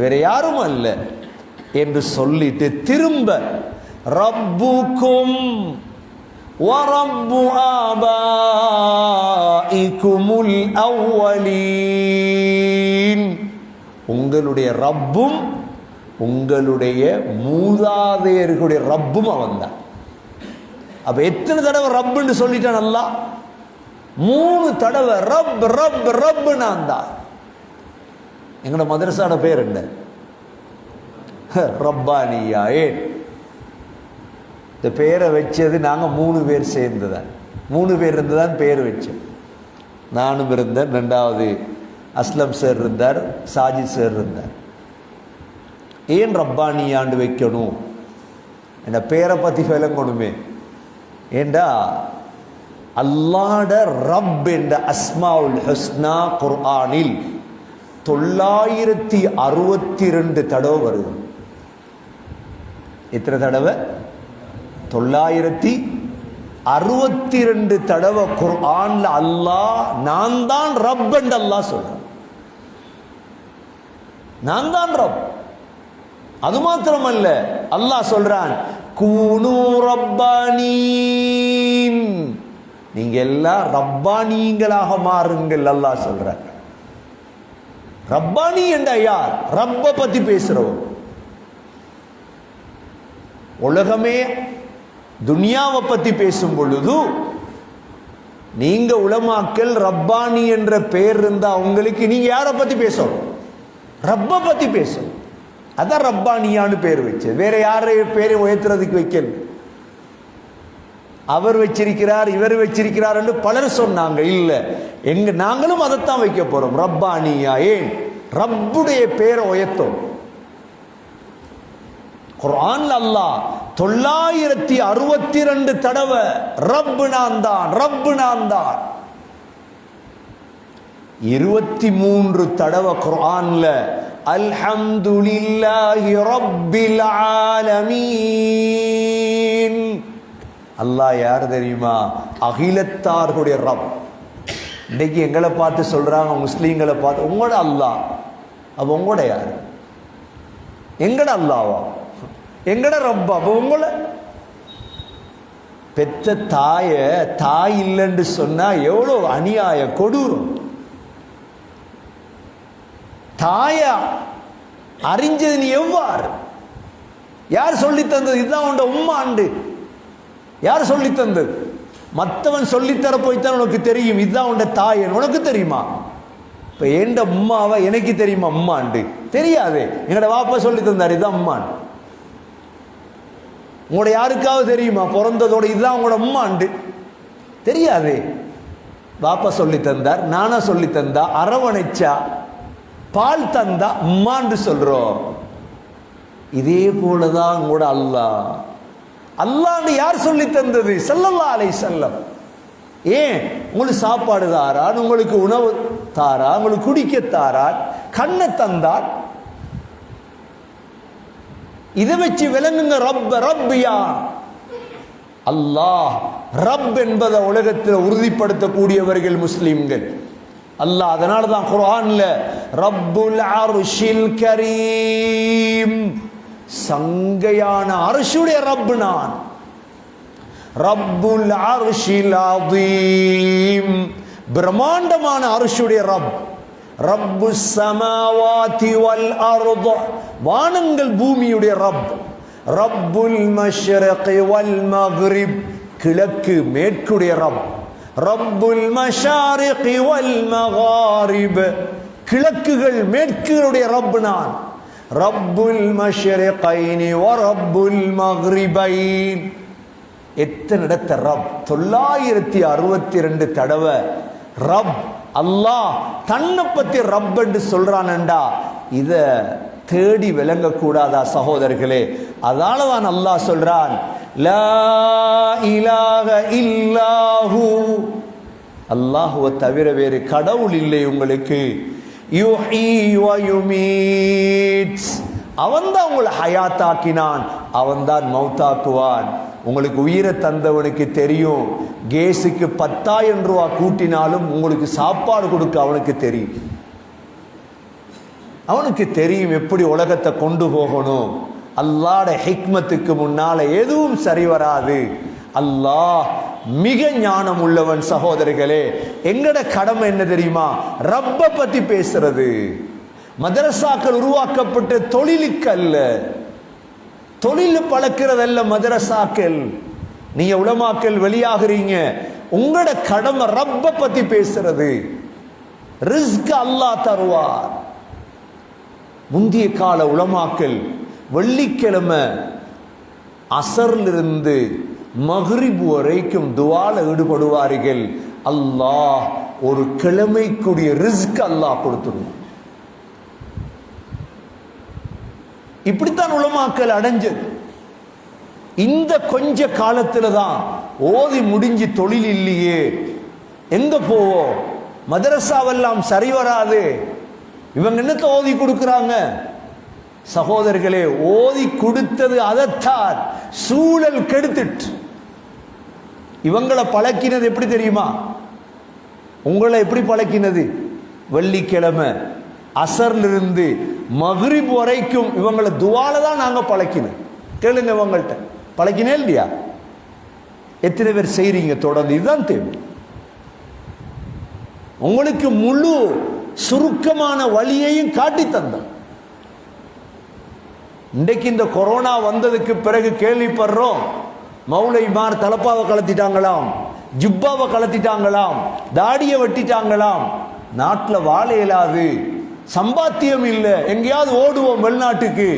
வேற யாரும் அல்ல என்று சொல்லிட்டு திரும்ப ரப்புக்கும் வரப்பு ஆபாஇக்குமுல் அவ்வலீன், உங்களுடைய ரப்பும் உங்களுடைய மூதாதையர்களுடைய ரப்பும் அவன்தான். அப்ப எத்தனை தடவை ரப்புன்னு சொல்லிட்டான் அல்லாஹ்? 3 தடவை ரப் ரப் ரப். நான் தான். எங்களோட மதரசான பேர் என்ன? ரப்பானியா. ஏன் இந்த பேரை வச்சது? நாங்கள் 3 பேர் சேர்ந்துதான், 3 பேர் இருந்துதான் பேர் வச்சோம். நானும் இருந்தேன், 2வது அஸ்லம் சார் இருந்தார், சாஜித் சார் இருந்தார். ஏன் ரப்பானியாண்டு வைக்கணும்? என்ன பேரை பற்றி விளங்கணுமே. ஏண்டா அல்லாஹ்ட ரப் என்ற அஸ்மாவுல் ஹுஸ்னா குர்ஆனில் 962 தடவை வருது. எத்தனை தடவை? 962 தடவை குர்ஆன்ல அல்லாஹ் நான் தான் ரப் என்று அல்லாஹ் சொல்றான். நான் தான் ரப். அது மாத்திரமல்ல, அல்லாஹ் சொல்றான், கூனு ரப்பானீன், நீங்க எல்லாம் ரப்பானீங்களாக மாறுங்கள். அல்லாஹ் சொல்றான். ரப்பானி என்ற யார்? ரப்ப பத்தி பேசுறோம். உலகமே துனியாவை பத்தி பேசும் பொழுது நீங்க உலமாக்கள் ரப்பானி என்ற பெயர் இருந்தா உங்களுக்கு நீங்க யாரை பத்தி பேசணும்? ரப்ப பத்தி பேசணும். அதான் ரப்பானியான்னு பேர் வச்சு. வேற யாரை பேரை உயர்த்துறதுக்கு வைக்கல. அவர் வச்சிருக்கிறார் இவர் வச்சிருக்கிறார் என்று பலர் சொன்னாங்க. இல்ல, நாங்களும் அதைத்தான் வைக்க போறோம், ரப்பானியா. ஏன்? ரப்புடைய பேரை உயர்த்தோம். குர்ஆன்ல அல்லாஹ் 962 தடவை ரப்பு நான் தான், ரப்பு நான் தான். 23 தடவை குர்ஆன்ல அல்ஹம்துலில்லாஹி ரப்பில் ஆலமீன். அல்லாஹ் யார் தெரியுமா? அகிலத்தார்களுடைய ரப். இன்னைக்கு எங்களை பார்த்து சொல்றாங்க, முஸ்லீம்களை பார்த்து உங்களோட அல்லாஹ். அப்ப உங்களோட யாரு? எங்கட அல்லாவா? எங்கட ரப்பா? அப்ப உங்கள பெற்ற தாய் இல்லைன்னு சொன்னா எவ்வளவு அநியாய கொடூரம். தாயா அறிஞ்சது நீ எவ்வாறு? யார் சொல்லி தந்தது? இதுதான் உண்ட உம்மாண்டு. யார் சொல்லி தந்தது? மற்றவன் சொல்லித்தர போய்த்தான் உனக்கு தெரியும். இதுதான் உண்ட தாயன் உனக்கு தெரியுமா? இப்ப எந்த உம்மாவை எனக்கு தெரியுமா? உம்மாண்டு தெரியாது. எங்கட வாப்பா சொல்லி தந்தார் இதுதான் உம்மான். உங்களோட யாருக்காவது தெரியுமா? பிறந்ததோட இதுதான் உங்களோட உம்மாண்டு தெரியாது. வாப்பா சொல்லி தந்தார், நானா சொல்லி தந்தா, அரவணைச்சா, பால் தந்தா உம்மாண்டு சொல்றோம். இதே போலதான் உங்களோட அல்லாஹ். அல்லாஹ்னு யார் சொல்லி தந்தது? ஸல்லல்லாஹு அலைஹி வஸல்லம். ஏன்? உங்களுக்கு சாப்பாடு தாரான், உங்களுக்கு உணவு தாரா, உங்களுக்கு குடிக்க தாரான், கண்ணை தந்தார். இதை வச்சு விளங்குங்க ரப்ப. ரப்பியா அல்லாஹ். ரப் என்பதை உலகத்தில் உறுதிப்படுத்தக்கூடியவர்கள் முஸ்லிம்கள். அல்லாஹ் அதனால தான் குர்ஆன்ல ரப்புல் அர்ஷில் கரீம், சங்கையான அர்ஷுடைய ரப் நான். ரப்புல் அர்ஷில் அதீம், பிரம்மாண்டமான அர்ஷுடைய ரப். ரப்புஸ் ஸமாவாதி வல் அர்ض, வானங்கள் பூமியுடைய ரப். ரப்புல் மஷ்ரிகி வல் மக்ரிப், கிழக்கு மேற்குடைய ரப். ரப்புல் மஷாரிகி வல் மகாரிப், கிழக்குகள் மேற்குகளுடைய ரப் நான். ரப்புல் மஷ்ரிகைனி வ ரப்புல் மக்ரிபைன். எத்தனை இடத்த ரப்? 962 தடவை ரப். அல்லாஹ் தன்னை பத்தி ரப் என்று சொல்றான்டா, இத தேடி விளங்க கூடாதா சகோதரர்களே? அதனால தான் அல்லாஹ் சொல்றான், லா இலாஹ இல்லாஹு, அல்லாஹ்வை தவிர வேறு கடவுள் இல்லை உங்களுக்கு. யுஹீ வ யுமீத், அவன்தான் உங்களை ஹயாத்தாக்கினான், அவன்தான் மௌத்தாக்குவான். உங்களுக்கு உயிரை தந்தவனுக்கு தெரியும், கேஸுக்கு 10,000 ரூபாய் கூட்டினாலும் உங்களுக்கு சாப்பாடு கொடுக்க அவனுக்கு தெரியும். அவனுக்கு தெரியும் எப்படி உலகத்தை கொண்டு போகணும். அல்லாஹ்ட ஹிக்மத்துக்கு முன்னால எதுவும் சரி வராது. அல்லாஹ் மிக ஞானம் உள்ளவன். சகோதரர்களே, எங்கட கடமை என்ன தெரியுமா? ரப்ப பத்தி பேசுறது. மதரசாக்கள் உருவாக்கப்பட்ட தொழிலுக்கு அல்ல, தொழில் பழக்கிறதல்ல மதரசாக்கள். நீங்க உலமாக்கள் வெளியாகிறீங்க, உங்களோட கடமை ரப்ப பத்தி பேசுறது. ரிஸ்க் அல்லாஹ் தருவார். முந்திய கால உலமாக்கள் வெள்ளிக்கிழமை அசர்லிருந்து மக்ரிப் வரைக்கும் துஆல ஈடுபடுவார்கள். அல்லாஹ் ஒரு கிழமைக்குரிய ரிஸ்க் அல்லாஹ் கொடுத்துருவான். இப்படித்தான் உலமாக்கள் அடைஞ்சது. இந்த கொஞ்ச காலத்துல தான் ஓதி முடிஞ்சு தொழில் இல்லையே, எங்க போவோம்? மதரசாவெல்லாம் சரி வராது. இவங்க என்னத்தை ஓதி கொடுக்கிறாங்க? சகோதரர்களே, ஓதி கொடுத்தது அதைத்தான் சூழல் கெடுத்துட்டு. இவங்களை பழக்கினது எப்படி தெரியுமா? உங்களை எப்படி பழக்கினது? வெள்ளிக்கிழமை அசர்லிருந்து மக்ரிப் வரைக்கும் இவங்களை துஆல தான் நாங்க பழக்கினோம். கேளுங்க, இவங்கள்ட்ட பழக்கினே இல்லையா? எத்தனை பேர் செய்றீங்க தொடர்ந்து? இதுதான் தேவை. உங்களுக்கு முழு சுருக்கமான வழியையும் காட்டி தந்தோம். இன்றைக்கு இந்த கொரோனா வந்ததுக்கு பிறகு கேள்விப்படுறோம், மௌலைமார் தலப்பாவை கலத்திட்டாங்களாம், ஜுப்பாவை கலத்திட்டாங்களாம், தாடியை வெட்டிட்டாங்களாம். நாட்டில் வாழ இயலாது, சம்பாத்தியம் இல்லை, எங்கேயாவது ஓடுவோம் வெளிநாட்டுக்கு.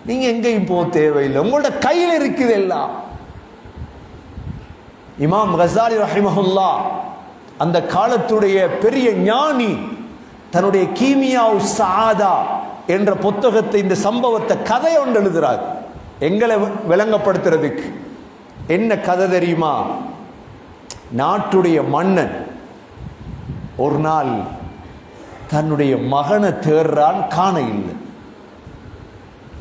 நீங்க எங்கேயும் போக தேவையில்லை, உங்களோட கையில் இருக்குது எல்லாம். இமாம் கஸாலி ரஹிமஹுல்லா அந்த காலத்துடைய பெரிய ஞானி தன்னுடைய கீமியாவு சஆதா என்ற புத்தகத்தை இந்த சம்பவத்தை கதை ஒன்று எழுதுறார் எங்களை விளங்கப்படுத்துறதுக்கு. என்ன கதை தெரியுமா? நாட்டுடைய மன்னன் ஒரு நாள் தன்னுடைய மகனை தேடுறான், காண இல்லை.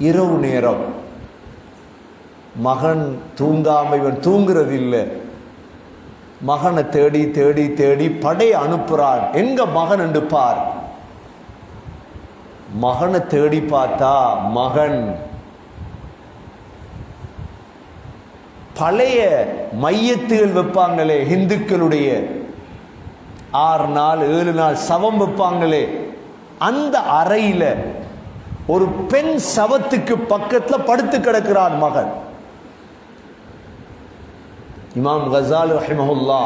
இரவு நேரம் மகன் தூங்காம, இவன் தூங்குறது இல்லை. மகனை தேடி தேடி தேடி படை அனுப்புறான். எங்க மகன் என்று பார். மகனை தேடி பார்த்தா மகன் பழைய மையத்துகள் வைப்பாங்களே இந்துக்களுடைய, 6 நாள் 7 நாள் சவம் வைப்பாங்களே, அந்த அறையில ஒரு பெண் சவத்துக்கு பக்கத்துல படுத்து கிடக்கிறான் மகன். இமாம் கஸாலி ரஹிமஹுல்லா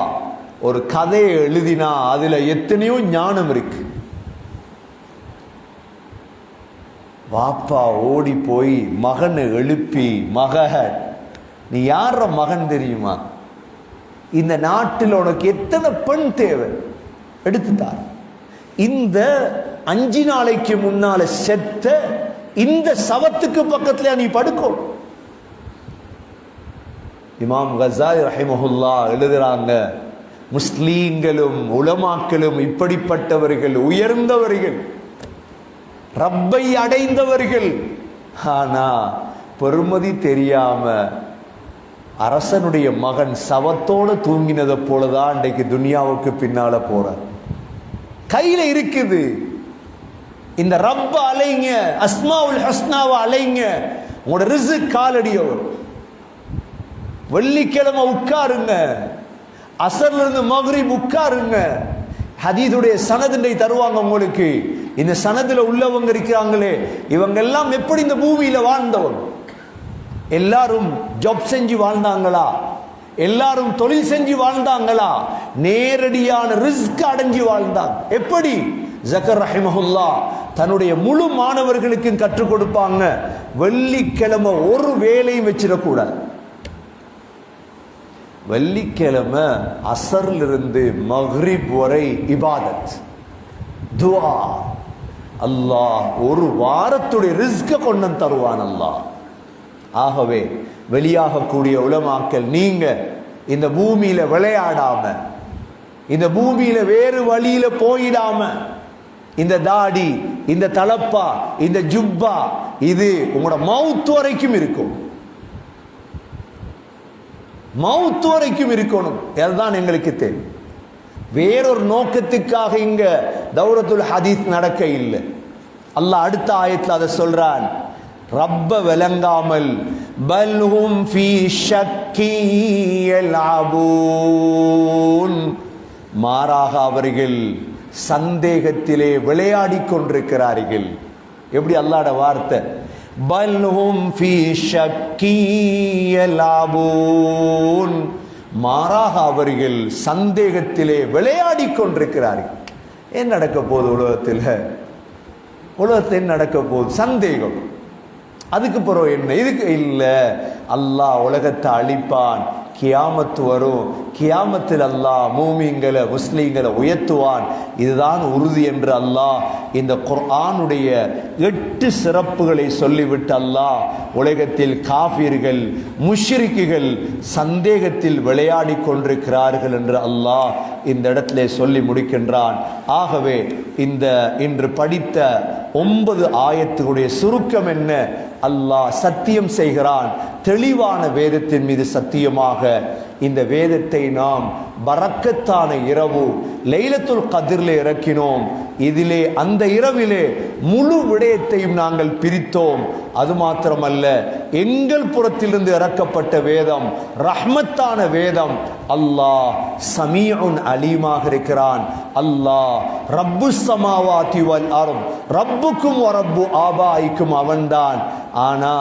ஒரு கதையை எழுதினா அதுல எத்தனையோ ஞானம் இருக்கு. வாப்பா ஓடி போய் மகனை எழுப்பி, மகன் நீ யார மகன் தெரியுமா? இந்த நாட்டில் உனக்கு எத்தனை பெண் தேவை எடுத்துட்டார். இந்த 5 நாளைக்கு முன்னால செத்த இந்த சவத்துக்கு பக்கத்துல நீ படுக்கும். இமாம் கஸாலி ரஹிமஹுல்லா எழுதுறாங்க, முஸ்லீம்களும் உலமாக்களும் இப்படிப்பட்டவர்கள், உயர்ந்தவர்கள், ரப்பை அடைந்தவர்கள். ஆனா பெருமதி தெரியாம அரசனுடைய மகன் சவத்தோடு தூங்கினதை போலதான் இன்றைக்கு துனியாவுக்கு பின்னால போற. கையில இருக்குது இந்த ரப்ப அலைங்க, அஸ்மாவுல் ஹஸ்னாவை அலைங்க. உங்களோட ரிஸ்க் காலடியவர். வெள்ளிக்கிழமை உட்காருங்க, அசர்ல இருந்து மக்ரிப் உட்காருங்க. ஹதீதுடைய சனதினை தருவாங்க உங்களுக்கு. இந்த சனதுல உள்ளவங்க இருக்கிறாங்களே, இவங்க எல்லாம் எப்படி இந்த பூமியில வாழ்ந்தவங்க? எல்லாரும் ஜாப் செஞ்சு வாழ்ந்தாங்களா? எல்லாரும் தொழில் செஞ்சு வாழ்ந்தாங்களா? நேரடியான ரிஸ்க் அடைஞ்சு வாழ்ந்தாங்க. எப்படி? ஜக்கர் ரஹிமஹுல்லா தன்னுடைய முழு மாணவர்களுக்கும் கற்றுக் கொடுப்பாங்க, வெள்ளிக்கிழமை ஒரு வேலையும் வச்சிடக்கூடாது. வெள்ளிக்கிழமை அசர்ல இருந்து மக்ரிப் வரை இபாதத், துஆ. அல்லாஹ் ஒரு வாரத்துடைய ரிஸ்க கொண்டு தருவான் அல்லாஹ். ஆகவே வெளியாகக்கூடிய உலமாக்கள், நீங்க இந்த பூமியில விளையாடாம, இந்த பூமியில வேறு வழியில போயிடாம, இந்த தாடி, இந்த தலப்பா, இந்த ஜுப்பா, இது உங்களோட மவுத் வரைக்கும் இருக்கும். மவுத் வரைக்கும் இருக்கணும். அதுதான் எங்களுக்கு தேவை. வேறொரு நோக்கத்துக்காக இங்க தௌரத்துல் ஹதீஸ் நடக்க இல்லை. அல்லாஹ் அடுத்த ஆயத்தில் அதை சொல்றான், ரப்ப விளங்காமல் பல்ஹும் ஃபீ ஷக்கி யல்அபூன், மாறாக அவர்கள் சந்தேகத்திலே விளையாடிக் கொண்டிருக்கிறார்கள். எப்படி அல்லாஹ்வுடைய வார்த்தை, பல்ஹும் ஃபீ ஷக்கி யல்அபூன், மாறாக அவர்கள் சந்தேகத்திலே விளையாடிக் கொண்டிருக்கிறார்கள். ஏன் நடக்க போகுது உலகத்தில்? உலகத்தில் நடக்க போகுது சந்தேகம். அதுக்கு பிறகு என்ன? இதுக்கு இல்லை, அல்லாஹ் உலகத்தை அழிப்பான், கியாமத்து வரும், கியாமத்தில் அல்லாஹ் மூமின்களை முஸ்லீம்களை உயர்த்துவான், இதுதான் உறுதி என்று அல்லாஹ் இந்த குர்ஆனுடைய 8 சிறப்புகளை சொல்லிவிட்டு அல்லாஹ் உலகத்தில் காஃபிர்கள் முஷ்ரிக்குகள் சந்தேகத்தில் விளையாடி கொண்டிருக்கிறார்கள் என்று அல்லாஹ் இந்த இடத்திலே சொல்லி முடிக்கின்றான். ஆகவே இந்த இன்று படித்த 9 ஆயத்துடைய சுருக்கம் என்ன? அல்லாஹ் சத்தியம் செய்கிறான், தெளிவான வேதத்தின் மீது சத்தியமாக இந்த வேதத்தை நாம் பரக்கத்தான இரவு லைலத்துல் கத்ரிலே இறக்கினோம். இதிலே அந்த இரவிலே முழு விடயத்தையும் நாங்கள் பிரித்தோம். அது மாத்திரமல்ல, எங்கள் புறத்திலிருந்து இறக்கப்பட்ட வேதம் ரஹ்மத்தான வேதம். அல்லாஹ் சமீஉன் அலீமாக இருக்கிறான். அல்லாஹ் ரப்பு ஸமாவாதி வல் அர்த், ரப்புக்கும் வ ரப்பு ஆபாயிக்கும் அவன்தான். ஆனா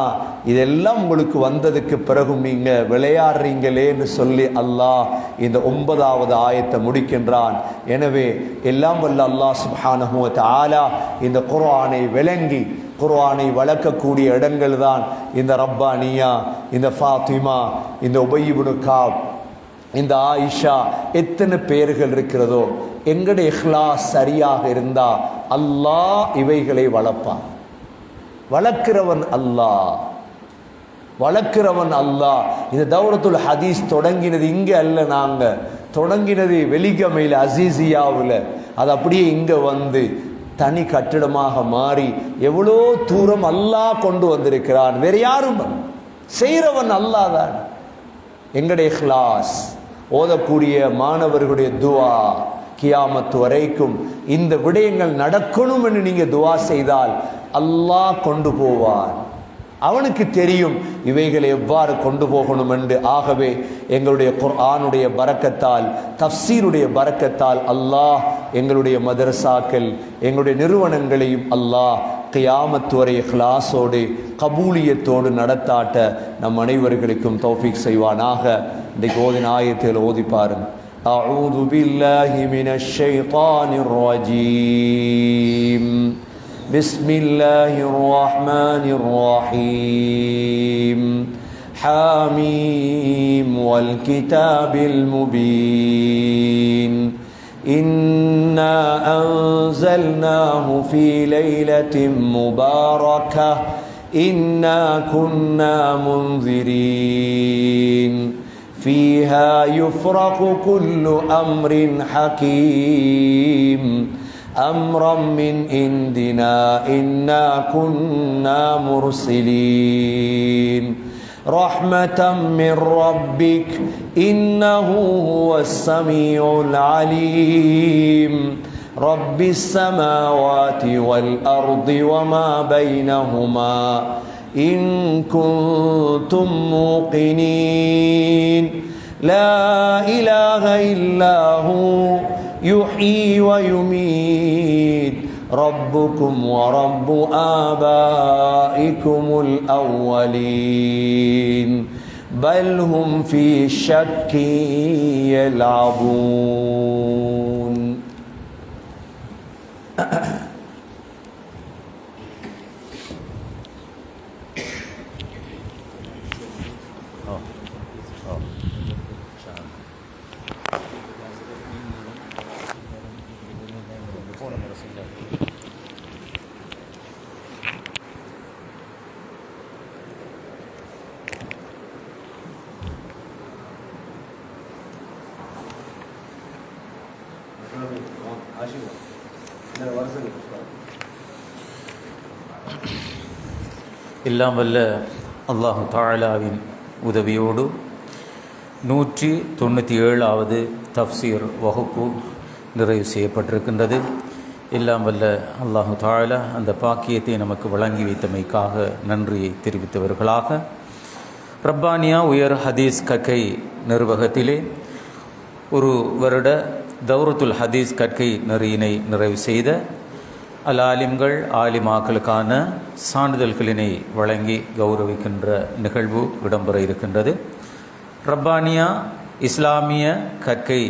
இதெல்லாம் உங்களுக்கு வந்ததுக்கு பிறகும் நீங்க விளையாடுறீங்களேன்னு சொல்லி அல்லாஹ் இந்த 9வது ஆயத்தை முடிக்கின்றான். எனவே எல்லாம் வல்ல அல்லாஹ் சுப்ஹானஹு வ தஆலா இந்த குர்ஆனை விளங்கி குர்ஆனை வளர்க்கக்கூடிய இடங்கள் தான் இந்த ரப்பானியா, இந்த ஃபாத்திமா, இந்த உபய் இப்னு காப், இந்த ஆயிஷா எத்தனை பேர்கள் இருக்கிறதோ, எங்களுடைய இஹ்லாஸ் சரியாக இருந்தா அல்லாஹ் இவைகளை வளர்ப்பான். வளர்க்கிறவன் அல்லாஹ், வளர்க்கிறவன் அல்லாஹ். இந்த தௌரத்துல் ஹதீஸ் தொடங்கினது இங்க அல்ல, நாங்க தொடங்கினது வெலிகமையில் அசீசியாவில். அது அப்படியே இங்க வந்து தனி கட்டிடமாக மாறி எவ்வளோ தூரம் அல்லாஹ் கொண்டு வந்திருக்கிறான். வேற யாரும் செய்கிறவன் அல்லாஹ் தான். எங்களுடைய இஹ்லாஸ், ஓதக்கூடிய மாணவர்களுடைய துவா, கியாமத்து வரைக்கும் இந்த விடயங்கள் நடக்கணும் என்று நீங்க துவா செய்தால் அல்லாஹ் கொண்டு போவார். அவனுக்கு தெரியும் இவைகளை எவ்வாறு கொண்டு போகணும் என்று. ஆகவே எங்களுடைய குர்ஆனுடைய பரக்கத்தால், தஃப்சீருடைய பரக்கத்தால் அல்லாஹ் எங்களுடைய மதரசாக்கள், எங்களுடைய நிறுவனங்களையும் அல்லாஹ் கியாமத்து வரை இஹ்லாஸோடு கபூலியத்தோடு நடத்தாட்ட நம் அனைவர்களுக்கும் தௌஃபீக் செய்வானாக. இன்றைக்கு ஓதின ஆயத்தில் ஓதி பாருங்க. அஊது பில்லாஹி மினஷ் ஷைத்தானிர் ரஜீம். بسم الله الرحمن الرحيم. حاميم والكتاب المبين. إنا أنزلناه في ليلة مباركة إنا كنا منذرين فيها يفرق كل أمر حكيم أمرا من عندنا إنا كنا مرسلين رحمة من ربك إنه هو السميع العليم رب السماوات والأرض وما بينهما إن كنتم موقنين لا إله إلا هو يحيي ويميت ربكم ورب آبائكم الأولين بل هم في شك يلعبون. எல்லாம் வல்ல அல்லாஹு தஆலாவின் உதவியோடு 197வது தஃப்சீர் வகுப்பு நிறைவு செய்யப்பட்டிருக்கின்றது. எல்லாம் வல்ல அல்லாஹு தஆலா அந்த பாக்கியத்தை நமக்கு வழங்கி வைத்தமைக்காக நன்றியை தெரிவித்தவர்களாக, ரப்பானியா உயர் ஹதீஸ் கற்கை நிர்வாகத்திலே ஒரு வருட தௌரத்துல் ஹதீஸ் கற்கை நெறியினை நிறைவு செய்த ஆலிம்கள், ஆலிமாக்களுக்கான சான்றிதழ்களினை வழங்கி கௌரவிக்கின்ற நிகழ்வு இடம்பெற இருக்கின்றது. ரப்பானியா இஸ்லாமிய கற்கை